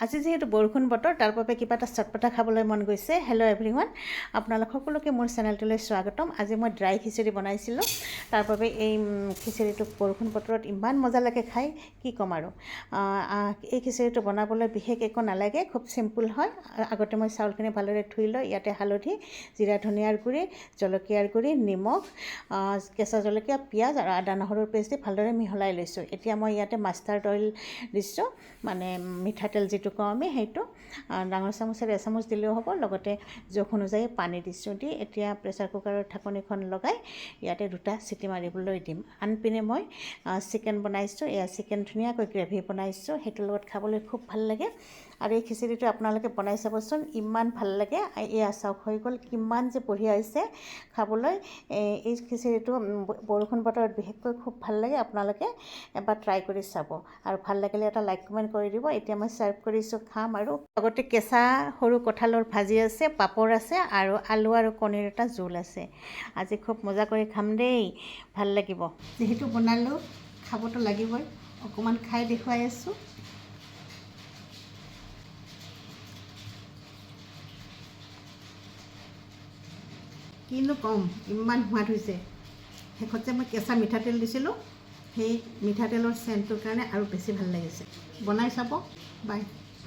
আজি যেহেতু বৰষুণ বতৰ তাৰ বাবে কিবা এটা চটপটা খাবলৈ মন গৈছে। হেল্ল' এভৰিৱান, আপোনালোক সকলোকে মোৰ চেনেলটোলৈ স্বাগতম। আজি মই ড্ৰাই খিচিৰি বনাইছিলোঁ। তাৰ বাবে এই খিচিৰিটো বৰষুণ বতৰত ইমান মজা লাগে খাই, কি ক'ম আৰু। এই খিচিৰিটো বনাবলৈ বিশেষ একো নালাগে, খুব চিম্পুল হয়। আগতে মই চাউলখিনি ভালদৰে ধুই লৈ ইয়াতে হালধি, জিৰা ধনিয়াৰ গুড়ি, জলকীয়াৰ গুড়ি, নিমখ, কেঁচা জলকীয়া, পিঁয়াজ আৰু আদা নহৰুৰ পেষ্ট দি ভালদৰে মিহলাই লৈছোঁ। এতিয়া মই ইয়াতে মাষ্টাৰ্ড অইল দিছোঁ, মানে মিঠাতেল যিটো কওঁ আমি, সেইটো ডাঙৰ চামুচেৰে এচামুচ দিলেও হ'ব। লগতে জোখ অনুযায়ী পানী দিছোঁ। দি এতিয়া প্ৰেছাৰ কুকাৰৰ ঢাকনিখন লগাই ইয়াতে 2টা চিটি মাৰিবলৈ দিম। আনপিনে মই চিকেন বনাইছোঁ। এয়া চিকেন ধুনীয়াকৈ গ্ৰেভি বনাইছোঁ, সেইটোৰ লগত খাবলৈ খুব ভাল লাগে। আৰু এই খিচিৰিটো আপোনালোকে বনাই চাবচোন, ইমান ভাল লাগে। এয়া চাওক, হৈ গ'ল, কিমান যে বঢ়িয়া হৈছে খাবলৈ। এই খিচিৰিটো বৰষুণ বতৰত বিশেষকৈ খুব ভাল লাগে। আপোনালোকে এবাৰ ট্ৰাই কৰি চাব আৰু ভাল লাগিলে এটা লাইক কমেণ্ট কৰি দিব। এতিয়া মই ছাৰ্ভ কৰিছোঁ, খাম। আৰু লগতে কেঁচা সৰু কঁঠালৰ ভাজি আছে, পাপৰ আছে আৰু আলু আৰু কণীৰ এটা জোল আছে। আজি খুব মজা কৰি খাম দেই, ভাল লাগিব। যিহেতু বনালোঁ, খাবতো লাগিবই। অকণমান খাই দেখুৱাই আছোঁ। কিনো ক'ম, ইমান সোৱাদ হৈছে। শেষত যে মই কেঁচা মিঠাতেল দিছিলোঁ, সেই মিঠাতেলৰ চেণ্টটোৰ কাৰণে আৰু বেছি ভাল লাগিছে। বনাই চাব। বাই।